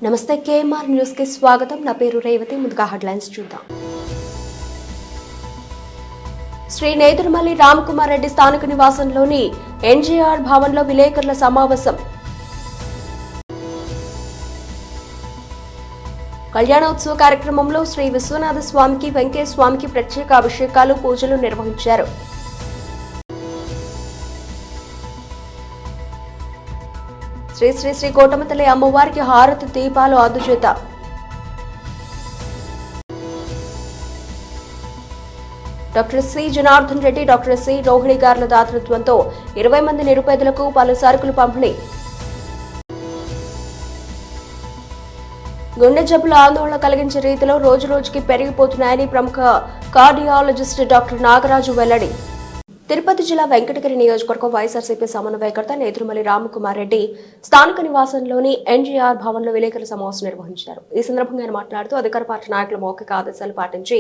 నమస్తే KMR news కి స్వాగతం. నా పేరు రేవతి. ముందుగా హెడ్లైన్స్ చూద్దాం. శ్రీ నేదురుమల్లి రామకుమార్ రెడ్డి స్థానిక నివాసంలోని ఎన్జీఆర్ భవన్లో విలేకరుల సమావేశం. కళ్యాణోత్సవ కార్యక్రమంలో శ్రీ విశ్వనాథ స్వామికి వెంకయ్య స్వామికి ప్రత్యేక అభిషేకాలు పూజలు నిర్వహించారు. శ్రీ శ్రీ శ్రీ కోటమతల్లి అమ్మవారికి హారతి దీపాలు అందుచేత. Doctor C Janardhan Reddy, doctor C Rohini గారుల దాతృత్వంతో 20 మంది నిరుపేదలకు పలు సరుకులు పంపిణీ. గుండె జబ్బుల ఆందోళన కలిగించే రీతిలో రోజురోజుకి పెరిగిపోతున్నాయని ప్రముఖ కార్డియాలజిస్ట్ డాక్టర్ నాగరాజు వెల్లడి. తిరుపతి జిల్లా వెంకటగిరి నియోజకవర్గం వైఎస్ఆర్సీపీ సమన్వయకర్త నేదురుమల్లి రామకుమార్ రెడ్డి స్థానిక నివాసంలోని ఎన్జీఆర్ భవన్లో విలేకరుల సమావేశం నిర్వహించారు. ఈ సందర్భంగా ఆయన మాట్లాడుతూ అధికార పార్టీ నాయకుల మౌఖిక ఆదేశాలు పాటించి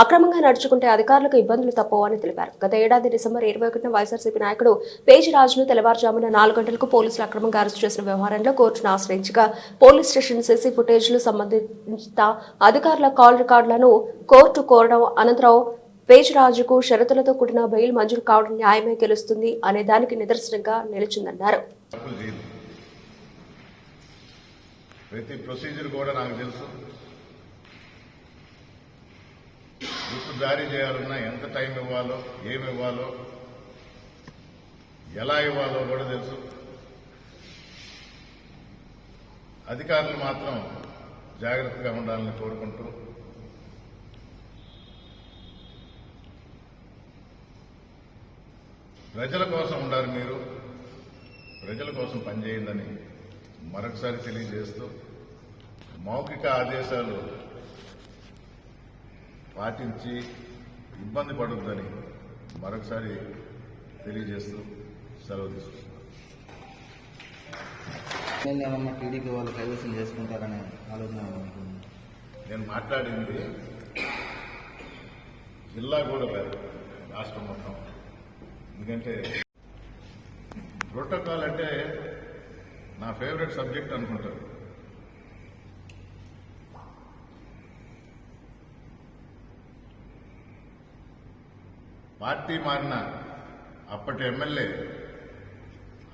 అక్రమంగా నడుచుకుంటే అధికారులకు ఇబ్బందులు తప్పవని తెలిపారు. గత ఏడాది డిసెంబర్ 21న వైఎస్ఆర్సీపీ నాయకుడు పేజిరాజును తెల్లవారుజామున 4 గంటలకు పోలీసులు అక్రమంగా అరెస్టు చేసిన వ్యవహారంలో కోర్టును ఆశ్రయించగా పోలీస్ స్టేషన్ సీసీ ఫుటేజ్లు సంబంధిత అధికారుల కాల్ రికార్డులను కోర్టు కోరడం అనంతరం పేజిరాజుకు షరతులతో కూడిన బెయిల్ మంజూరు కావడం న్యాయమే గెలుస్తుంది అనే దానికి నిదర్శనంగా నిలిచిందన్నారు. ప్రతి ప్రొసీజర్ కూడా నాకు తెలుసు. గుర్తు జారీ చేయాలన్నా ఎంత టైం ఇవ్వాలో, ఏమి ఇవ్వాలో, ఎలా ఇవ్వాలో కూడా తెలుసు. అధికారులు మాత్రం జాగ్రత్తగా ఉండాలని కోరుకుంటూ ప్రజల కోసం ఉండాలి, మీరు ప్రజల కోసం పనిచేయండి మరొకసారి తెలియజేస్తూ మౌఖిక ఆదేశాలు పాటించి ఇబ్బంది పడొద్దని మరొకసారి తెలియజేస్తూ సెలవు తీసుకుంటున్నాను. టీడీపీ వాళ్ళు కైవసం చేసుకుంటారనే ఆలోచన నేను మాట్లాడింది జిల్లా కూడా లేదు, రాష్ట్రం మొత్తం. ఎందుకంటే ప్రోటోకాల్ అంటే నా ఫేవరెట్ సబ్జెక్ట్ అనుకుంటారు. పార్టీ మారిన అప్పటి ఎమ్మెల్యే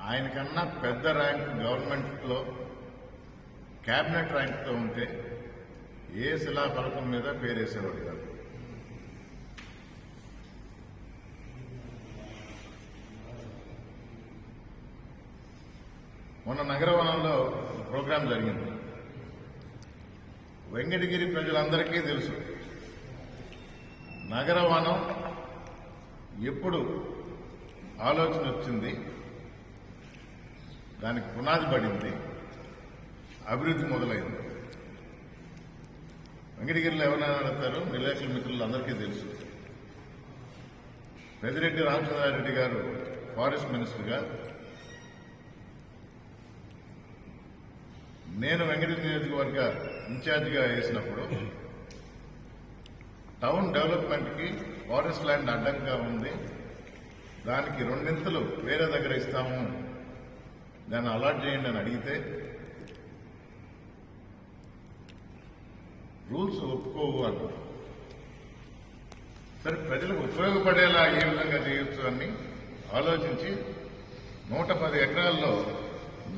ఆయనకన్నా పెద్ద ర్యాంక్ గవర్నమెంట్లో క్యాబినెట్ ర్యాంక్తో ఉంటే ఏ శిలాఫలకం మీద పేరేసేవాడు కాదు. మొన్న నగరవనంలో ప్రోగ్రాం జరిగింది. వెంకటగిరి ప్రజలందరికీ తెలుసు నగరవనం ఎప్పుడు ఆలోచన వచ్చింది, దానికి పునాది పడింది, అభివృద్ధి మొదలైంది. వెంకటగిరిలో ఎవరైనా అడుగుతారు, విలేకరుల మిత్రులు అందరికీ తెలుసు. పెద్దిరెడ్డి రామచంద్రారెడ్డి గారు ఫారెస్ట్ మినిస్టర్గా, నేను వెంకటగిరి నియోజకవర్గ ఇన్ఛార్జిగా వేసినప్పుడు టౌన్ డెవలప్మెంట్కి ఫారెస్ట్ ల్యాండ్ అడ్డంగా ఉంది, దానికి 2 వేరే దగ్గర ఇస్తాము, దాన్ని అలాట్ చేయండి అని అడిగితే రూల్స్ ఒప్పుకోవు అన్నారు. సరే, ప్రజలకు ఉపయోగపడేలా ఏ విధంగా చేయొచ్చు అని ఆలోచించి 110 ఎకరాల్లో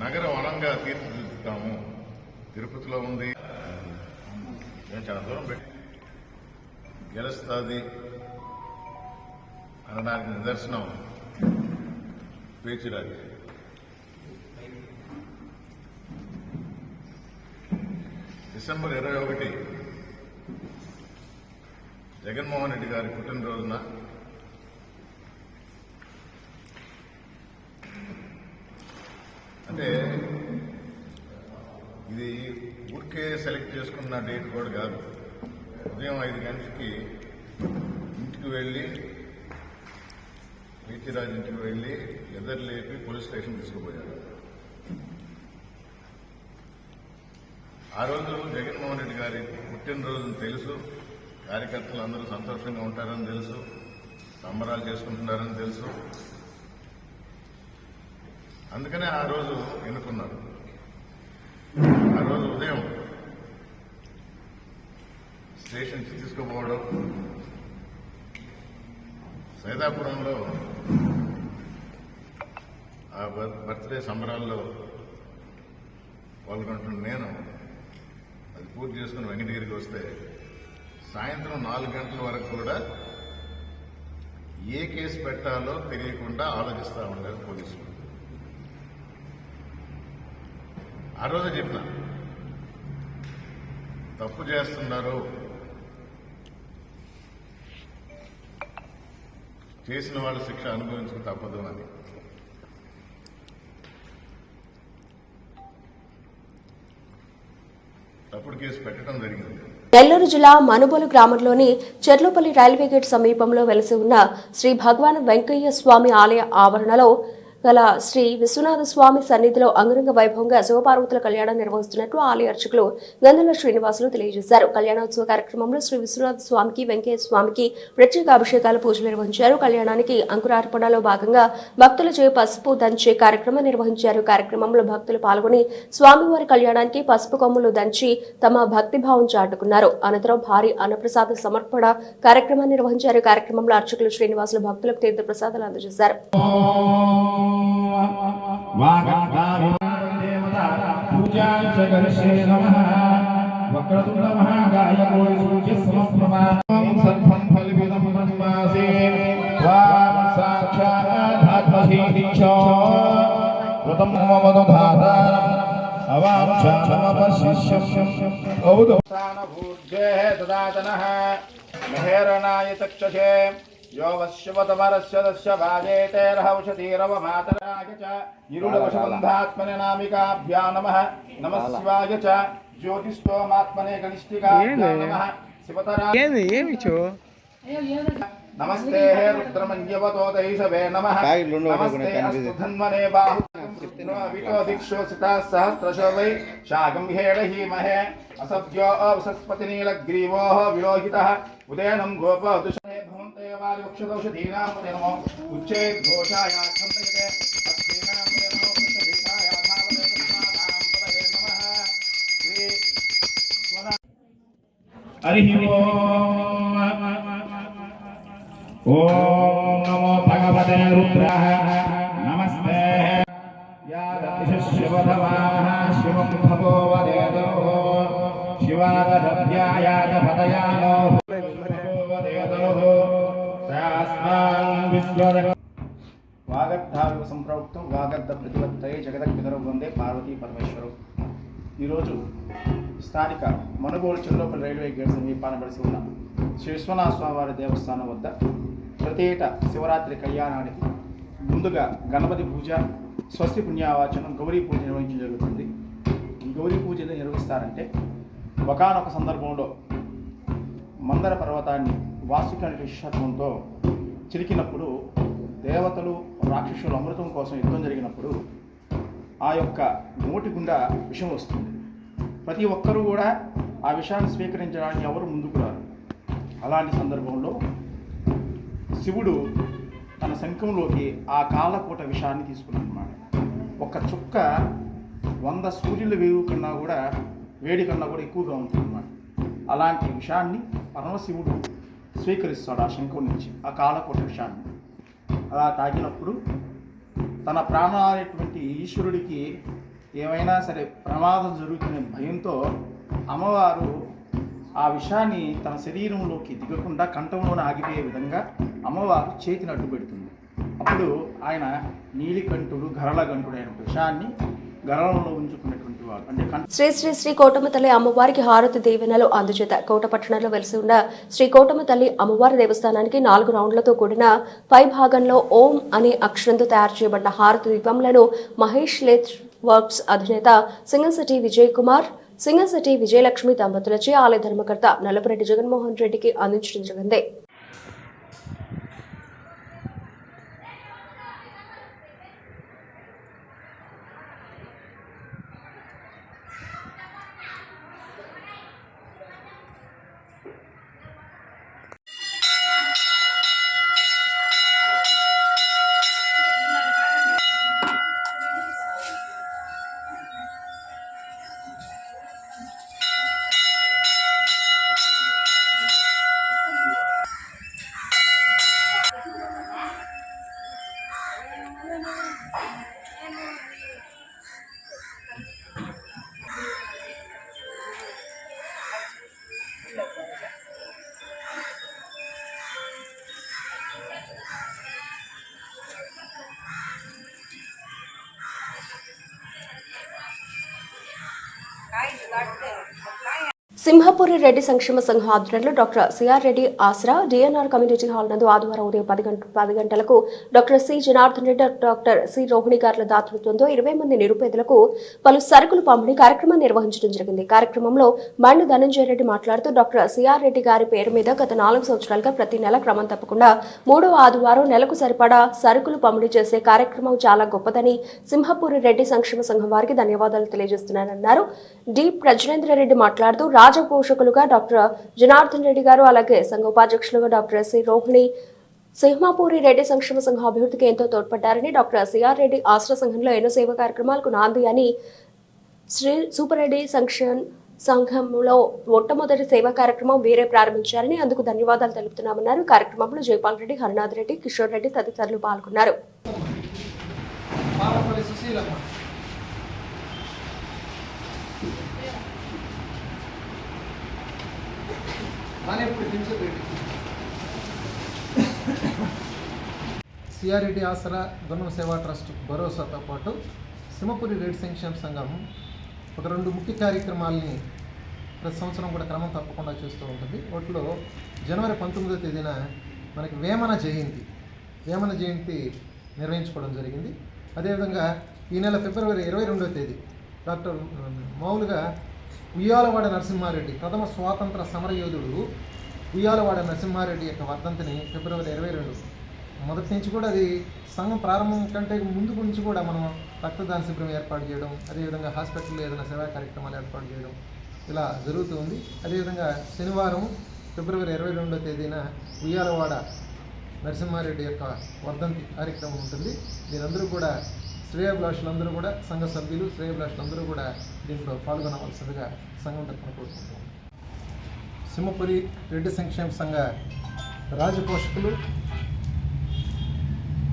నగర వనంగా తీర్చిదిద్దుతాము. తిరుపతిలో ఉంది, నేను చాలా దూరం పెట్టి గెలుస్తుంది అనడానికి నిదర్శనం పేచిరాజు. డిసెంబర్ 21 జగన్మోహన్ రెడ్డి గారి పుట్టినరోజున అంటే ఇది ఊరికే సెలెక్ట్ చేసుకున్న డేట్ కూడా కాదు. ఉదయం 5 గంటలకి ఇంటికి వెళ్ళి, పేచిరాజు ఇంటికి వెళ్ళి ఎదర్లేపి పోలీస్ స్టేషన్ తీసుకుపోయారు. ఆ రోజు జగన్మోహన్ రెడ్డి గారి పుట్టినరోజుని తెలుసు, కార్యకర్తలు అందరూ సంతోషంగా ఉంటారని తెలుసు, సంబరాలు చేసుకుంటున్నారని తెలుసు. అందుకనే ఆ రోజు ఎన్నుకున్నారు. రోజు ఉదయం స్టేషన్కి తీసుకుపోవడం, సైదాపురంలో ఆ బర్త్డే సంబరాల్లో పాల్గొంటున్న నేను అది పూర్తి చేసుకుని వెంకటగిరికి వస్తే సాయంత్రం 4 గంటల వరకు కూడా ఏ కేసు పెట్టాలో తెలియకుండా ఆలోచిస్తూ ఉండారు పోలీసులు. ఆ రోజు చెప్పిన తప్పు చేస్తున్నారు, చేసిన వాళ్ళు శిక్ష అనుభవించక తప్పదు అని. తప్పుడు కేసు పెట్టడం జరిగింది. నెల్లూరు జిల్లా మనుబోలు గ్రామంలోని చెర్లోపల్లి రైల్వే గేట్ సమీపంలో వెలిసి ఉన్న శ్రీ భగవాన్ వెంకయ్య స్వామి ఆలయ ఆవరణలో గల శ్రీ విశ్వనాథ స్వామి సన్నిధిలో అంగరంగ వైభవంగా శివపార్వతుల కళ్యాణం నిర్వహిస్తున్నట్లు ఆలయ అర్చకులు గంధల శ్రీనివాసులు తెలియజేశారు. కళ్యాణోత్సవ కార్యక్రమంలో శ్రీ విశ్వనాథ స్వామికి, వెంకయ్య స్వామికి ప్రత్యేక అభిషేకాలు, పూజలు నిర్వహించారు. కళ్యాణానికి అంకురార్పణలో భాగంగా భక్తులచే పసుపు దంచే కార్యక్రమం నిర్వహించారు. కార్యక్రమంలో భక్తులు పాల్గొని స్వామివారి కళ్యాణానికి పసుపు కొమ్ములు దంచి తమ భక్తిభావం చాటుకున్నారు. అనంతరం భారీ అన్నప్రసాద సమర్పణ కార్యక్రమాన్ని నిర్వహించారు. కార్యక్రమంలో అర్చకులు శ్రీనివాసులు భక్తులకు తీర్థ ప్రసాదాలు అందజేశారు. यो वश्यवतमरस्य दस्य वाजेतेरहौषधीरवमातराय च निरुडवशबन्धात्मने नामिकाभ्या नमः नमः शिवाय च ज्योतिष्टोमात्मने कनिष्ठिकाभ्या नमः शिवतराय नमस्ते हे रुद्रमन्यवतो दैशवे नमः नमस्ते अस्तु धन्वने बाहु वितो दिक्षोसिता सहस्रशो वै शाकं हेडहीमहे असभ्यो अवसस्पतिनीलग्रीवोः विलोहितः उदयनं गोपदुषणे भवन्ते वारिवक्षदौषधीनां नमो उच्चैर्घोषाया छन्दयते अक्षीणां नमो कृष्णभीषाय धावने कृष्णानां पदये नमः श्री हरिः ओम नमो भगवते रुद्राय नमस्ते यादशिवधवाः शिवं भवो वदेदो शिवादभ्यायाद पदयानो वदेदो तस्मान् विश्वद వాగర్ధావివ సంప్రౌక్తం వాగర్ధ ప్రతిపత్తయే జగదగ్నిధరో వందే పార్వతీ పరమేశ్వరం. ఈరోజు స్థానిక మనుగోడు చెర్లోపల్లి రైల్వే గేట్ సమీపాన బడిసి ఉన్న శ్రీ విశ్వనాథ స్వామివారి దేవస్థానం వద్ద ప్రతి ఏటా శివరాత్రి కళ్యాణానికి ముందుగా గణపతి పూజ, స్వస్తి పుణ్యావాచనం, గౌరీ పూజ నిర్వహించడం జరుగుతుంది. ఈ గౌరీ పూజ నిర్వహిస్తారంటే ఒకానొక సందర్భంలో మందర పర్వతాన్ని వాసుకి అనే విశేషత్వంతో చిలికినప్పుడు దేవతలు, రాక్షసులు అమృతం కోసం యుద్ధం జరిగినప్పుడు ఆ యొక్క నోటి గుండా విషం వస్తుంది. ప్రతి ఒక్కరూ కూడా ఆ విషయాన్ని స్వీకరించడానికి ఎవరు ముందుకు రారు. అలాంటి సందర్భంలో శివుడు తన శంఖంలోకి ఆ కాలకూట విషాన్ని తీసుకున్నాడు అన్నమాట. ఒక చుక్క 100 సూర్యుల వేవు కన్నా కూడా వేడి కన్నా కూడా ఎక్కువగా ఉంటుంది అన్నమాట. అలాంటి విషాన్ని పరమశివుడు స్వీకరిస్తాడు ఆ శంఖం నుంచి, ఆ కాలకూట విషాన్ని. అలా తాగినప్పుడు తన ప్రాణాలైనటువంటి ఈశ్వరుడికి ఏమైనా సరే ప్రమాదం జరుగుతున్న భయంతో అమ్మవారు ఆ విషాన్ని తన శరీరంలోకి దిగకుండా కంఠంలోనే ఆగిపోయే విధంగా అమ్మవారు చేతిని అడ్డు పెడుతుంది. అప్పుడు ఆయన నీలికంఠుడు, గరళగంఠుడు అయిన విషాన్ని గరళంలో ఉంచుకున్నటువంటి వాడు. అంటే శ్రీ శ్రీ శ్రీ కోటమ్మ తల్లి అమ్మవారికి హారతి దీవెనలు అందుచేత కోట పట్టణంలో వెలిసి ఉన్న శ్రీ కోటమ్మ తల్లి అమ్మవారి దేవస్థానానికి 4 రౌండ్లతో కూడిన పై భాగంలో ఓం అనే అక్షరంతో తయారు చేయబడిన హారతి దీపంలను మహేష్ లేత్ వర్క్స్ అధినేత సింగంశెట్టి విజయ్ కుమార్, సింగంశెట్టి విజయలక్ష్మి దంపతులచే ఆలయ ధర్మకర్త నల్లపురెడ్డి జగన్మోహన్ రెడ్డికి అందించడం జరిగింది. సింహపురి రెడ్డి సంక్షేమ సంఘం ఆధ్వర్యంలో doctor CR Reddy Aasara DNR community hall నందు ఆదివారం ఉదయం 10 గంటలకు doctor C Janardhan Reddy, doctor C Rohini గారుల దాతృత్వంతో 20 మంది నిరుపేదలకు పలు సరుకులు పంపిణీ కార్యక్రమాన్ని నిర్వహించడం జరిగింది. కార్యక్రమంలో బండి ధనంజయ రెడ్డి మాట్లాడుతూ డాక్టర్ సిఆర్ రెడ్డి గారి పేరు మీద గత 4 సంవత్సరాలుగా ప్రతి నెల క్రమం తప్పకుండా 3వ ఆదివారం నెలకు సరిపడా సరుకులు పంపిణీ చేసే కార్యక్రమం చాలా గొప్పదని సింహపురి రెడ్డి సంక్షేమ సంఘం వారికి ధన్యవాదాలు తెలియజేస్తున్నారన్నారు. డి ప్రజనేంద్ర రెడ్డి మాట్లాడుతూ రాజపోషకులుగా డాక్టర్ జనార్దన్ రెడ్డి గారు, అలాగే సంఘ ఉపాధ్యక్షులుగా డాక్టర్ సి రోహిణి సింహపూరి రెడ్డి సంక్షేమ సంఘం అభివృద్ధికి ఎంతో తోడ్పడ్డారని, డాక్టర్ సిఆర్ రెడ్డి ఆశ్రయ సంఘంలో ఎన్నో సేవా కార్యక్రమాలకు నాంది అని, శ్రీ సూపరెడ్డి సంఘంలో మొట్టమొదటి సేవా కార్యక్రమం వీరే ప్రారంభించారని అందుకు ధన్యవాదాలు తెలుపుతున్నామన్నారు. కార్యక్రమంలో జైపాల్ రెడ్డి, హరినాథ్ రెడ్డి, కిషోర్ రెడ్డి తదితరులు పాల్గొన్నారు. సిఆర్ రెడ్డి ఆసరా గుణం సేవా ట్రస్ట్ భరోసాతో పాటు సింహపురి రెడ్డి సంక్షేమ సంఘం ఒక 2 ముఖ్య కార్యక్రమాలని ప్రతి సంవత్సరం కూడా క్రమం తప్పకుండా చేస్తూ ఉంటుంది. వాటిలో జనవరి 19వ తేదీన మనకి వేమన జయంతి నిర్వహించుకోవడం జరిగింది. అదేవిధంగా ఈ నెల ఫిబ్రవరి 22వ తేదీ డాక్టర్ మామూలుగా ఉయ్యాలవాడ నరసింహారెడ్డి ప్రథమ స్వాతంత్ర సమరయోధుడు ఉయ్యాలవాడ నరసింహారెడ్డి యొక్క వర్ధంతిని ఫిబ్రవరి 22 మొదటి నుంచి కూడా అది సంఘం ప్రారంభం కంటే ముందు నుంచి కూడా మనం రక్తదాన శిబిరం ఏర్పాటు చేయడం, అదేవిధంగా హాస్పిటల్లో ఏదైనా సేవా కార్యక్రమాలు ఏర్పాటు చేయడం ఇలా జరుగుతుంది. అదేవిధంగా శనివారం ఫిబ్రవరి 22వ తేదీన ఉయ్యాలవాడ నరసింహారెడ్డి యొక్క వర్ధంతి కార్యక్రమం ఉంటుంది. దీనందరూ కూడా శ్రేయోభిలాషులందరూ కూడా సంఘ సభ్యులు శ్రేయోభిలాషులందరూ కూడా దీంట్లో పాల్గొనవలసిందిగా సంఘం తరఫున కోరుకుంటున్నాం. సింహపురి రెడ్డి సంక్షేమ సంఘ రాజపోషకులు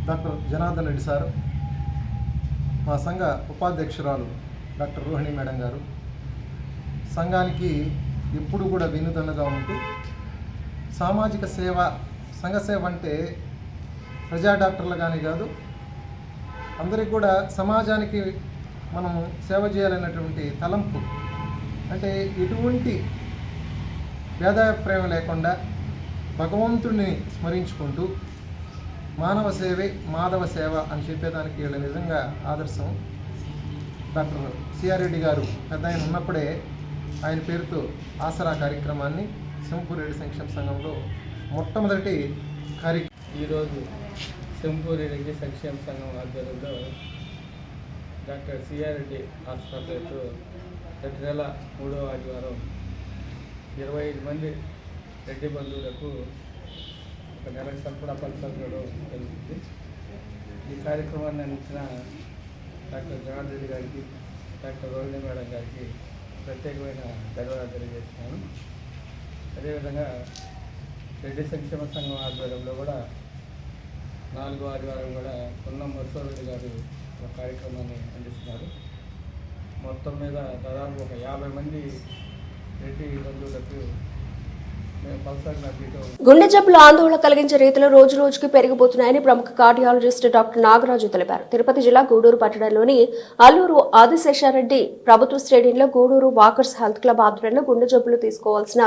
డాక్టర్ జనార్దన్ రెడ్డి సారు, మా సంఘ ఉపాధ్యక్షురాలు డాక్టర్ రోహిణి మేడం గారు సంఘానికి ఎప్పుడు కూడా వెన్నుదన్నుగా ఉంటూ సామాజిక సేవ, సంఘ సేవ అంటే ప్రజా డాక్టర్లు కానీ కాదు, అందరికీ కూడా సమాజానికి మనం సేవ చేయాలనేటువంటి తలంపు, అంటే ఎటువంటి భేదాభిప్రాయం లేకుండా భగవంతుడిని స్మరించుకుంటూ మానవ సేవే మాధవ సేవ అని చెప్పేదానికి వీళ్ళ నిజంగా ఆదర్శం. డాక్టర్ సిఆర్ రెడ్డి గారు పెద్ద ఆయన ఉన్నప్పుడే ఆయన పేరుతో ఆసరా కార్యక్రమాన్ని సింహపూరి రెడ్డి సంక్షేమ సంఘంలో మొట్టమొదటి ఈరోజు సింహపూరి రెడ్డి సంక్షేమ సంఘం ఆధ్వర్యంలో డాక్టర్ సిఆర్ రెడ్డి ఆసరా పేరుతో ప్రతి నెల 3వ ఆదివారం 25 మంది రెడ్డి బంధువులకు ఒక నెలకు సరిపడా పంచడం జరుగుతుంది. ఈ కార్యక్రమాన్ని అందించిన డాక్టర్ జనార్దన్ రెడ్డి గారికి, డాక్టర్ రోహిణి మేడం గారికి ప్రత్యేకమైన ధన్యవాదాలు తెలియజేస్తున్నాను. అదేవిధంగా రెడ్డి సంక్షేమ సంఘం ఆధ్వర్యంలో కూడా 4వ ఆదివారం కూడా పొన్నం బసవరెడ్డి గారు ఒక కార్యక్రమాన్ని అందిస్తున్నారు. మొత్తం మీద దాదాపు ఒక 50 మంది రెడ్డి బంధువులకు గుండె జబ్బులు ఆందోళన కలిగించే రీతిలో రోజు రోజుకి పెరిగిపోతున్నాయని ప్రముఖ కార్డియాలజిస్ట్ డాక్టర్ నాగరాజు తెలిపారు. తిరుపతి జిల్లా గూడూరు పట్టణంలోని అల్లూరు ఆదిశేషారెడ్డి ప్రభుత్వ స్టేడియంలో గూడూరు వాకర్స్ హెల్త్ క్లబ్ ఆధ్వర్యంలో గుండె జబ్బులు తీసుకోవాల్సిన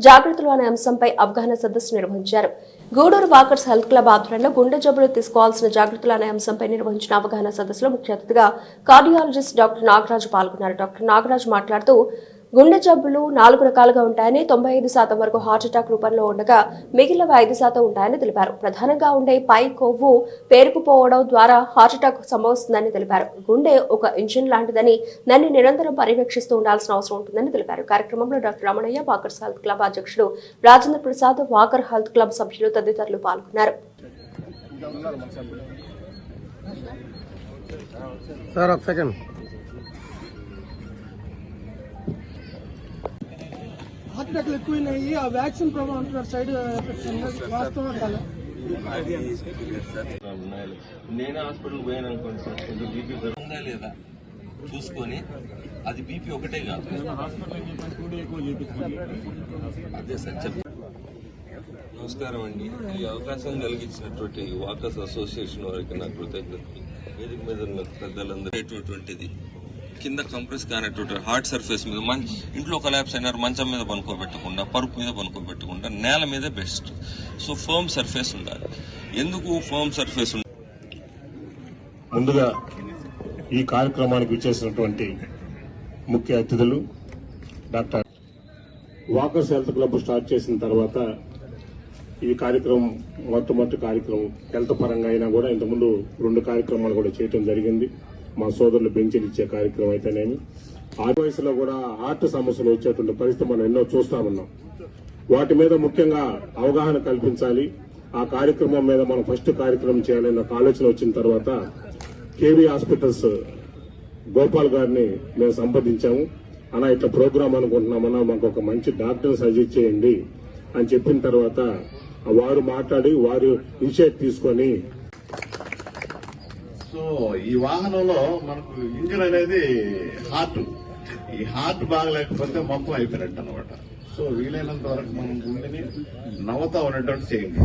జాగ్రత్తలు అనే అంశంపై అవగాహన సదస్సు నిర్వహించారు. గూడూరు వాకర్స్ హెల్త్ క్లబ్ ఆధ్వర్యంలో గుండె జబ్బులు తీసుకోవాల్సిన జాగ్రత్తలు అనే అంశంపై నిర్వహించిన అవగాహన సదస్సులో ముఖ్య అతిథిగా కార్డియాలజిస్ట్ డాక్టర్ నాగరాజు పాల్గొన్నారు. డాక్టర్ నాగరాజు మాట్లాడుతూ గుండె జబ్బులు 4 రకాలుగా ఉంటాయని, 95% వరకు హార్ట్ అటాక్ రూపంలో ఉండగా మిగిలిన 5% ఉంటాయని తెలిపారు. ప్రధానంగా ఉండే పై కొవ్వు పేరుకుపోవడం ద్వారా హార్ట్ అటాక్ సంభవిస్తుందని తెలిపారు. గుండె ఒక ఇంజిన్ లాంటిదని, దాన్ని నిరంతరం పర్యవేక్షిస్తూ ఉండాల్సిన అవసరం ఉంటుందని తెలిపారు. కార్యక్రమంలో doctor Ramanaiah, walkers health club అధ్యక్షుడు Rajendra Prasad, walker health club సభ్యులు తదితరులు పాల్గొన్నారు. హార్ట్ అటాక్లు ఎక్కువైనాయి. ఆ వ్యాక్సిన్ ప్రభావం అంటున్నారు, సైడ్ ఎఫెక్ట్స్ వాస్తవం కాదు. నేను హాస్పిటల్ పోయాను అనుకోండి సార్, కొంచెం బీపీ ఉందా లేదా చూసుకొని, అది బీపీ ఒకటే కాదు, అదే సార్ చెప్పండి. నమస్కారం అండి. ఈ అవకాశం కలిగించినటువంటి వాకర్స్ అసోసియేషన్ వారికి నా కృతజ్ఞతలు. వేదిక మీద ఉన్న పెద్దలందరూ కింద కంప్రెస్ కానటువంటి హార్డ్ సర్ఫేస్ మీద ఇంట్లో కొలాప్స్ అయినారు, మంచం మీద పనుకోబెట్టకుండా, పరుపు మీద పనుకోబెట్టకుండా నేల మీద బెస్ట్. సో ఫర్మ్ సర్ఫేస్ ఉండాలి. ఎందుకు ఫర్మ్ సర్ఫేస్? ముందుగా ఈ కార్యక్రమానికి విచ్చేసినటువంటి ముఖ్య అతిథులు doctor walkers health club start చేసిన తర్వాత ఈ కార్యక్రమం మొట్టమొదటి కార్యక్రమం హెల్త్ పరంగా అయినా కూడా ఇంతకుముందు 2 కార్యక్రమాలు కూడా చేయడం జరిగింది. మా సోదరులు బెంచీలు ఇచ్చే కార్యక్రమం అయితేనేమి, ఆ వయసులో కూడా హార్ట్ సమస్యలు వచ్చేటువంటి పరిస్థితి మనం ఎన్నో చూస్తా ఉన్నాం. వాటి మీద ముఖ్యంగా అవగాహన కల్పించాలి. ఆ కార్యక్రమం మీద మనం ఫస్ట్ కార్యక్రమం చేయాలన్న ఆలోచన వచ్చిన తర్వాత కేవీ హాస్పిటల్స్ గోపాల్ గారిని మేము సంప్రదించాము. అలా ఇట్లా ప్రోగ్రామ్ అనుకుంటున్నామన్నా, మాకు ఒక మంచి డాక్టర్ సజెస్ట్ చేయండి అని చెప్పిన తర్వాత వారు మాట్లాడి వారు ఇనిషియేట్ తీసుకొని, సో ఈ వాహనంలో మనకు ఇంజిన్ అనేది హార్ట్, ఈ హార్ట్ బాగలేకపోతే మొత్తం అయిపోయినట్టు అనమాట. సో వీలైనంత వరకు మనం గుండెని నవ్వుతా ఉన్నట్టు చేయండి.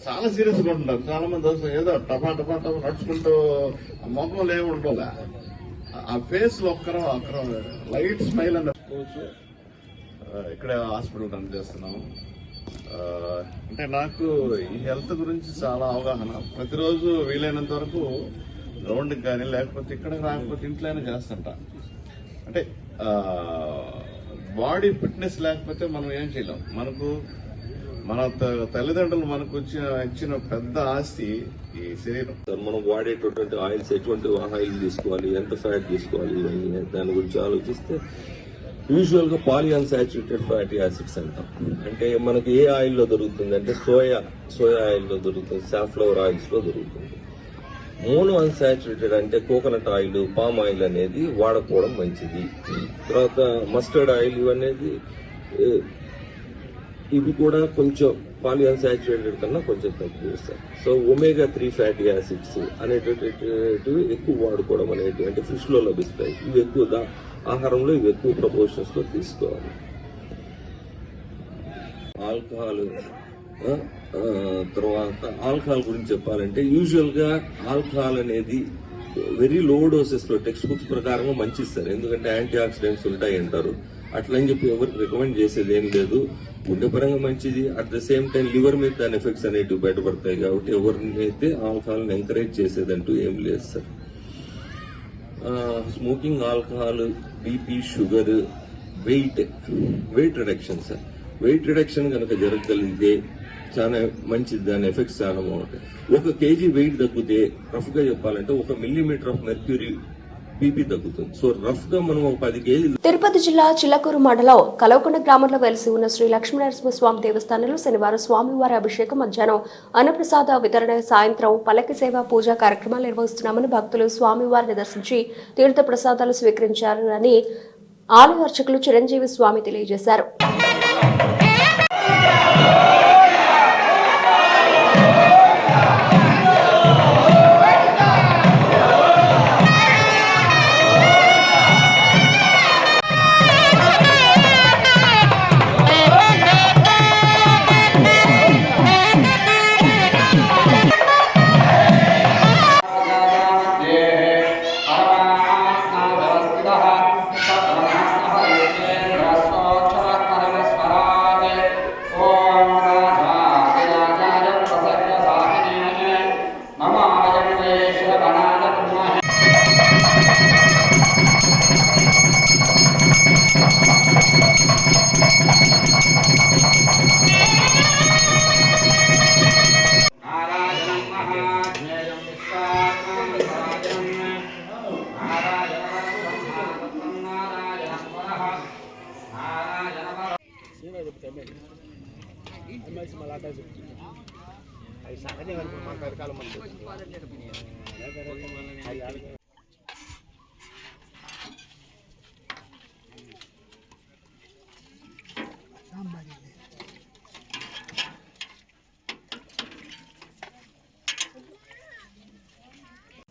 చాలా సీరియస్ గా ఉంటున్నారు చాలా మంది. అసలు ఏదో టపా టపా టపా నడుచుకుంటూ మొఖం ఏమి ఉంటుందా, ఆ ఫేస్ లో ఒక్కరో లైట్ స్మైల్ అని చెప్పుకోవచ్చు. ఇక్కడే హాస్పిటల్ రన్ చేస్తున్నాము. అంటే నాకు ఈ హెల్త్ గురించి చాలా అవగాహన. ప్రతిరోజు వీలైనంత వరకు గ్రౌండ్కి కానీ లేకపోతే ఇక్కడ రాకపోతే ఇంట్లోనే చేస్తుంటా. అంటే బాడీ ఫిట్నెస్ లేకపోతే మనం ఏం చేయలేం. మనకు మన తల్లిదండ్రులు మనకు ఇచ్చిన పెద్ద ఆస్తి ఈ శరీరం. మనం వాడేటటువంటి ఆయిల్స్, ఎటువంటి ఆయిల్ తీసుకోవాలి, ఎంత ఫ్యాట్ తీసుకోవాలి, ఇవన్నీ దాని గురించి ఆలోచిస్తే యూజువల్ గా పాలిఅన్సాచురేటెడ్ ఫ్యాటీ యాసిడ్స్ అంటాం. అంటే మనకి ఏ ఆయిల్లో దొరుకుతుంది అంటే సోయా ఆయిల్లో దొరుకుతుంది, సాఫ్లవర్ ఆయిల్స్ లో దొరుకుతుంది. మోనో అన్సాచురేటెడ్ అంటే కోకోనట్ ఆయిల్, పామ్ ఆయిల్ అనేది వాడకపోవడం మంచిది. తర్వాత మస్టర్డ్ ఆయిల్ ఇవనేది ఇవి కూడా కొంచెం పాలిఅన్సాచురేటెడ్ కన్నా కొంచెం తక్కువ వస్తాయి. సో omega-3 ఫ్యాటీ యాసిడ్స్ అనేటటువంటివి ఎక్కువ వాడుకోవడం అనేటివి, అంటే ఫిష్ లో లభిస్తాయి. ఇవి ఎక్కువ ఆహారంలో ఇవి ఎక్కువ ప్రపోర్షన్స్ లో తీసుకోవాలి. తర్వాత ఆల్కహాల్ గురించి చెప్పాలంటే యూజువల్ గా ఆల్కహాల్ అనేది వెరీ లో డోసెస్ లో టెక్స్ట్ బుక్స్ ప్రకారంగా మంచి ఇస్తారు. ఎందుకంటే యాంటీ ఆక్సిడెంట్స్ ఉంటాయి అంటారు. అట్లని చెప్పి ఎవరికి రికమెండ్ చేసేది ఏం లేదు. గుండె పరంగా మంచిది. At the same time liver మీద దాని ఎఫెక్ట్స్ అనేటివి బయటపడతాయి. కాబట్టి ఎవరినైతే ఆల్కహాల్ ఎంకరేజ్ చేసేదంటూ ఏం లేదు sir. Smoking, alcohol, BP, sugar, weight reduction sir. Weight reduction కనుక జరగగలిగితే చాలా మంచిది. దాని ఎఫెక్ట్స్ చాలా బాగుంటాయి. 1 kg వెయిట్ తగ్గితే రఫ్ గా చెప్పాలంటే 1 millimeter ఆఫ్ మెర్క్యూరీ బీపీ తగ్గుతుంది. సో రఫ్ గా మనం 10 kg. తిరుపతి జిల్లా చిల్లకూరు మండలం కలవకొండ గ్రామంలో వెలిసి ఉన్న శ్రీ లక్ష్మీనరసింహస్వామి దేవస్థానంలో శనివారం స్వామివారి అభిషేకం, మధ్యాహ్నం అన్నప్రసాద వితరణ, సాయంత్రం పల్లకి సేవ, పూజా కార్యక్రమాలు నిర్వహిస్తున్నామని భక్తులు స్వామివారిని దర్శించి తీర్థ ప్రసాదాలు స్వీకరించారని ఆలయ అర్చకులు చిరంజీవి స్వామి తెలియజేశారు.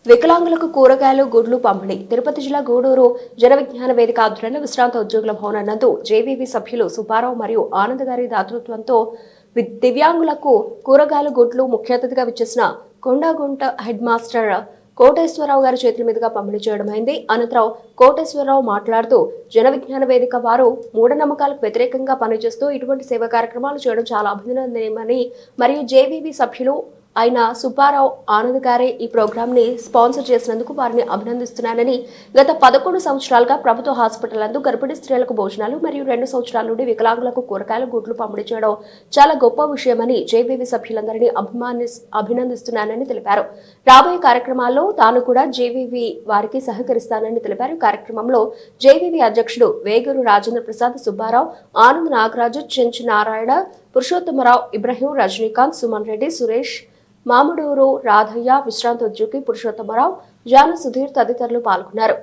వికలాంగులకు కూరగాయలు, గుడ్లు పంపిణీ. తిరుపతి జిల్లా గూడూరు జన విజ్ఞాన వేదిక ఆధ్వర్యంలో విశ్రాంత ఉద్యోగుల భవనం నందు జేవీవి సభ్యులు సుబ్బారావు మరియు ఆనంద్ గారి దాతృత్వంతో దివ్యాంగులకు కూరగాయలు, గుడ్లు ముఖ్య అతిథిగా విచ్చేసిన కొండాగుంట హెడ్ మాస్టర్ కోటేశ్వరరావు గారి చేతుల మీదుగా పంపిణీ చేయడమైంది. అనంతరం కోటేశ్వరరావు మాట్లాడుతూ జన విజ్ఞాన వేదిక వారు మూఢనమ్మకాలకు వ్యతిరేకంగా పనిచేస్తూ ఇటువంటి సేవా కార్యక్రమాలు చేయడం చాలా అభినందనీయమని మరియు జేవీవి సభ్యులు అయిన సుబ్బారావు ఆనంద్ గారే ఈ ప్రోగ్రామ్ ని స్పాన్సర్ చేసినందుకు వారిని అభినందిస్తున్నానని, గత 11 సంవత్సరాలుగా ప్రభుత్వ హాస్పిటల్ నందు గర్భిణీ స్త్రీలకు భోజనాలు మరియు 2 సంవత్సరాల నుండి వికలాంగులకు కూరగాయలు గుడ్లు పంపిణీ చేయడం చాలా గొప్ప విషయమని జేవీవి సభ్యులందరినీ అభినందిస్తున్నానని తెలిపారు. రాబోయే కార్యక్రమాల్లో తాను కూడా జేవీవి వారికి సహకరిస్తానని తెలిపారు. కార్యక్రమంలో జేవీవి అధ్యక్షుడు వేగూరు రాజేంద్ర ప్రసాద్, సుబ్బారావు, ఆనంద్ నాగరాజు, చెంచు నారాయణ, పురుషోత్తమరావు, ఇబ్రహీం, రజనీకాంత్, సుమన్ రెడ్డి, సురేష్, మామిడూరు రాధయ్య, విశ్రాంత ఉద్యోగి పురుషోత్తమరావు, జాన సుధీర్ తదితరులు పాల్గొన్నారు.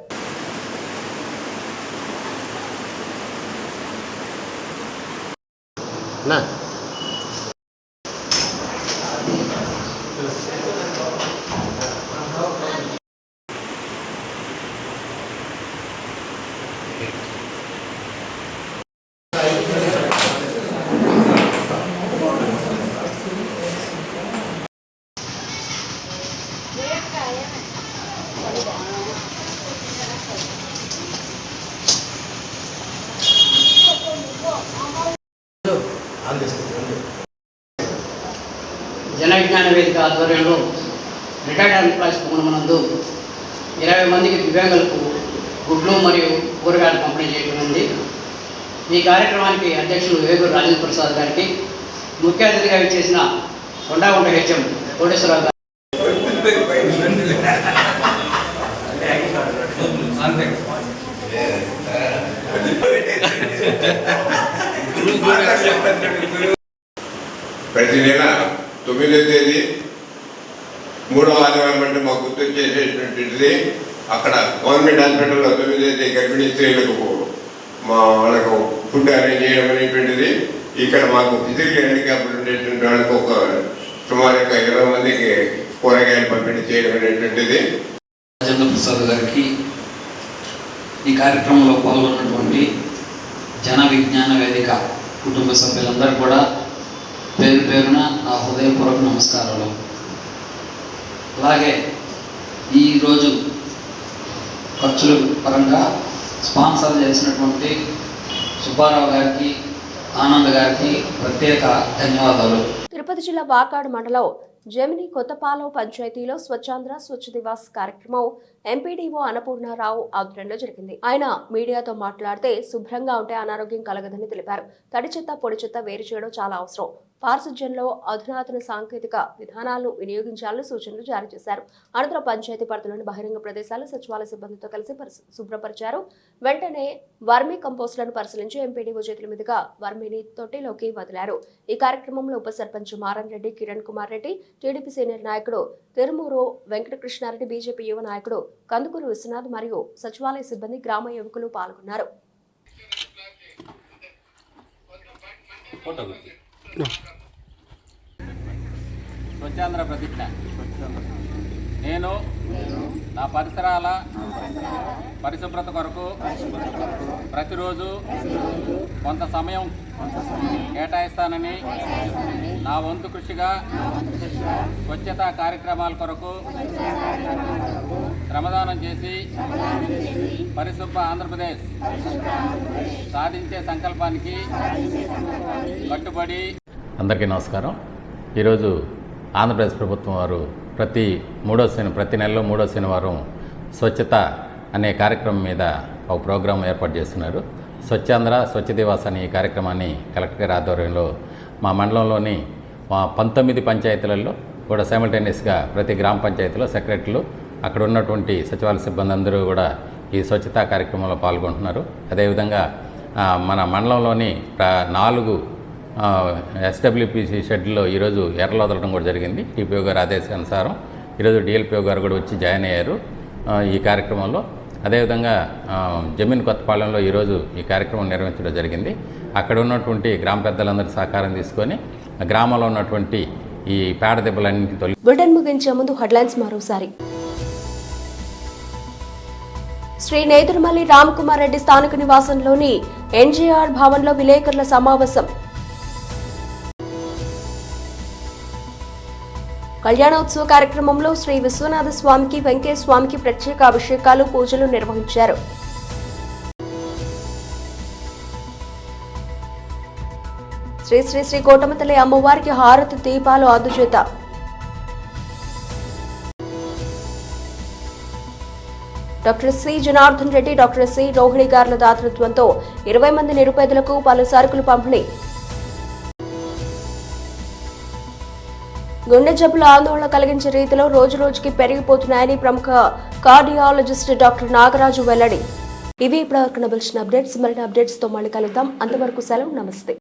జన విజ్ఞాన వేదిక ఆధ్వర్యంలో రిటైర్డ్ ఎంప్లాయీస్ భవనమునందు 20 మందికి దివ్యాంగులకు గుడ్లు మరియు కూరగాయలు పంపిణీ చేయడం ఉంది. ఈ కార్యక్రమానికి అధ్యక్షులు వేగూరు రాజేంద్ర ప్రసాద్ గారికి, ముఖ్య అతిథిగా ఇచ్చేసిన కొండాగుంట హెచ్ఎం కోటేశ్వరరావు గారు, ప్రతి నెల 9వ తేదీ 3వ ఆదివారం అంటే మాకు గుర్తు చేసేటువంటిది అక్కడ గవర్నమెంట్ హాస్పిటల్లో 9వ తేదీ గర్భిణీ స్త్రీలకు వాళ్ళకు ఫుడ్ అరేంజ్ చేయడం అనేటువంటిది. ఇక్కడ మాకు ఫిజికల్ హ్యాండిక్యాప్లు ఉండేటువంటి వాళ్ళకు ఒక సుమారుగా 20 మందికి కూరగాయలు పంపిణీ చేయడం అనేటువంటిది. రాజేంద్ర ప్రసాద్ గారికి, ఈ కార్యక్రమంలో పాల్గొన్నటువంటి జన విజ్ఞాన వేదిక కుటుంబ సభ్యులందరూ కూడా పేరు పేరున నా హృదయపూర్వక నమస్కారాలు. అలాగే ఈరోజు ఖర్చుల పరంగా స్పాన్సర్ చేసినటువంటి సుబ్బారావు గారికి, ఆనంద్ గారికి ప్రత్యేక ధన్యవాదాలు. తిరుపతి జిల్లా వాకాడు మండలం జమిని కొత్తపాలెం పంచాయతీలో స్వచ్ఛాంధ్ర స్వచ్ఛ దివాస్ కార్యక్రమం ఎంపీడీఓ అన్నపూర్ణారావు ఆధ్వర్యంలో జరిగింది. ఆయన మీడియాతో మాట్లాడితే శుభ్రంగా ఉంటే అనారోగ్యం కలగదని తెలిపారు. తడి చెత్త, పొడి చెత్త వేరు చేయడం చాలా అవసరం. పారిశుధ్యంలో అధునాతన సాంకేతిక విధానాలను వినియోగించాలని సూచనలు జారీ చేశారు. అనంతరం పంచాయతీ పరిధిలోని బహిరంగ ప్రదేశాలు సచివాలయ సిబ్బందితో కలిసి శుభ్రపరిచారు. వెంటనే వర్మీ కంపోస్టులను పరిశీలించి ఎంపీడీఓ చేతుల మీదుగా వర్మీని తొట్టిలోకి వదిలారు. ఈ కార్యక్రమంలో ఉప సర్పంచ్ మారన్ రెడ్డి, కిరణ్ కుమార్ రెడ్డి, టీడీపీ సీనియర్ నాయకుడు తిరుమూరు వెంకటకృష్ణారెడ్డి, బీజేపీ యువ నాయకుడు కందుకూరు విశ్వనాథ్ మరియు సచివాలయ సిబ్బంది, గ్రామ యువకులు పాల్గొన్నారు. స్వచ్ఛాంధ్ర ప్రతిజ్ఞ. నేను నా పరిసరాల పరిశుభ్రత కొరకు ప్రతిరోజు కొంత సమయం కేటాయిస్తానని, నా వంతు కృషిగా స్వచ్ఛతా కార్యక్రమాల కొరకు శ్రమదానం చేసి పరిశుభ్ర ఆంధ్రప్రదేశ్ సాధించే సంకల్పానికి కట్టుబడి. అందరికీ నమస్కారం. ఈరోజు ఆంధ్రప్రదేశ్ ప్రభుత్వం వారు ప్రతి నెలలో 3వ శనివారం స్వచ్ఛత అనే కార్యక్రమం మీద ఒక ప్రోగ్రాం ఏర్పాటు చేస్తున్నారు. స్వచ్ఛాంధ్ర స్వచ్ఛ దివాస్ అనే ఈ కార్యక్రమాన్ని కలెక్టర్ గారి ఆధ్వర్యంలో మా మండలంలోని 19 పంచాయతీలలో కూడా సైమల్టేనియస్గా ప్రతి గ్రామ పంచాయతీలో సెక్రటరీలు, అక్కడ ఉన్నటువంటి సచివాలయ సిబ్బంది అందరూ కూడా ఈ స్వచ్ఛతా కార్యక్రమంలో పాల్గొంటున్నారు. అదేవిధంగా మన మండలంలోని 4 ఎస్డబ్ల్యూపీసీ షెడ్లో ఈరోజు ఎర్రలు వదలడం కూడా జరిగింది. టీపీఓ గారి ఆదేశానుసారం ఈరోజు డిఎల్పీఓ గారు కూడా వచ్చి జాయిన్ అయ్యారు ఈ కార్యక్రమంలో. అదేవిధంగా జమీన్ కొత్తపాలెంలో ఈరోజు ఈ కార్యక్రమం నిర్వహించడం జరిగింది. అక్కడ ఉన్నటువంటి గ్రామ పెద్దలందరి సహకారం తీసుకొని గ్రామంలో ఉన్నటువంటి ఈ పేడ దెబ్బలన్నింటినీ తొలగి. బులెటిన్ ముగించే ముందు హెడ్లైన్స్ మరోసారి. శ్రీ నేదురుమల్లి రామకుమార్ రెడ్డి స్థానిక నివాసంలోని ఎన్జీఆర్ భవన్లో విలేకరుల సమావేశం. కళ్యాణోత్సవ కార్యక్రమంలో శ్రీ విశ్వనాథ స్వామికి వెంకయ్య స్వామికి ప్రత్యేక అభిషేకాలు పూజలు నిర్వహించారు. శ్రీ శ్రీ శ్రీ కోటమతల్లి అమ్మవారికి హారతి దీపాలు అందుచేత doctor C Janardhan Reddy, doctor C Rohini గార్ల దాతృత్వంతో 20 మంది నిరుపేదలకు పలు సరుకులు పంపిణీ. గుండె జబ్బుల ఆందోళన కలిగించే రీతిలో రోజురోజుకి పెరిగిపోతున్నాయని ప్రముఖ కార్డియాలజిస్ట్ డాక్టర్ నాగరాజు వెల్లడి. ఇవి ఇప్పటివరకు లభించిన అప్డేట్స్. మరిన్ని అప్డేట్స్ తో మళ్ళీ కలుద్దాం. అంతవరకు సెలవు. నమస్తే.